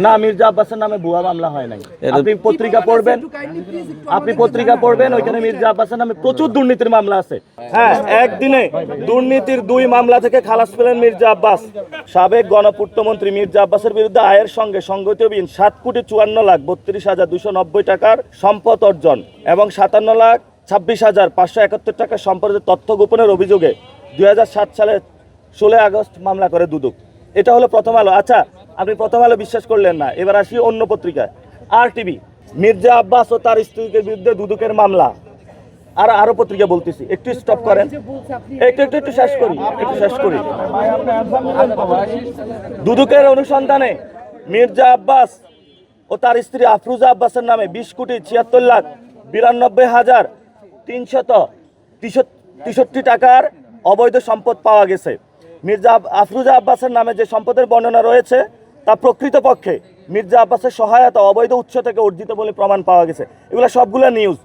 না, মির্জা আব্বাসের নামে ভুয়া মামলা হয় নাই। আপনি পত্রিকা পড়বেন, ওইখানে মির্জা আব্বাসের নামে প্রচুর দুর্নীতির মামলা আছে। হ্যাঁ, একদিনে দুর্নীতির 2 মামলা থেকে খালাস পেলেন মির্জা আব্বাস। সাবেক গণপূর্তমন্ত্রী মির্জা আব্বাসের বিরুদ্ধে আয়ের সঙ্গে সংগতিবিহীন 7,54,290 টাকার সম্পদ অর্জন এবং 57,26,571 টাকার সম্পদের তথ্য গোপনের অভিযোগে 2007 সালের 16 আগস্ট মামলা করে দুদক। এটা হলো প্রথম আলো। আচ্ছা, আপনি প্রথম আলো বিশ্বাস করলেন না, এবার আসি অন্য পত্রিকায় RTV। মির্জা আব্বাস ও তার স্ত্রীর বিরুদ্ধে দুদকের মামলা। আরো পত্রিকা বলতেছি, একটু স্টপ করেন, একটু শেষ করি। দুদকের অনুসন্ধানে মির্জা আব্বাস ও তার স্ত্রী আফরুজা আব্বাসের নামে 20,72,9363 টাকার অবৈধ সম্পদ পাওয়া গেছে। মির্জা আফরুজা আব্বাসের নামে যে সম্পদের বর্ণনা রয়েছে তা প্রকৃতপক্ষে মির্জা আব্বাসের সহায়তা অবৈধ উৎস থেকে অর্জিত বলে প্রমাণ পাওয়া গেছে। এগুলো সবগুলো নিউজ।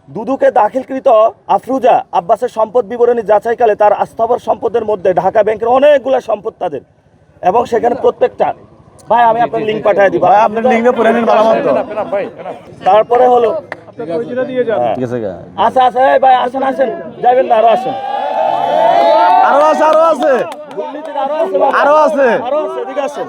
দুদকে দাখিলকৃত আফরুজা আব্বাসের সম্পদ বিবরণী যাচাইকালে তার আস্থাবর সম্পদের মধ্যে ঢাকা ব্যাংকের অনেকগুলো সম্পদ তাদের, এবং সেখানে প্রত্যেকটা, ভাই আমি আপনার লিঙ্ক পাঠিয়ে দিব, আপনার লিঙ্কে পড়ে নিন ভালো মতো। তারপরে হলো আচ্ছা এই ভাই আসেন যাবেন না, আরো আছে এদিকে আসেন।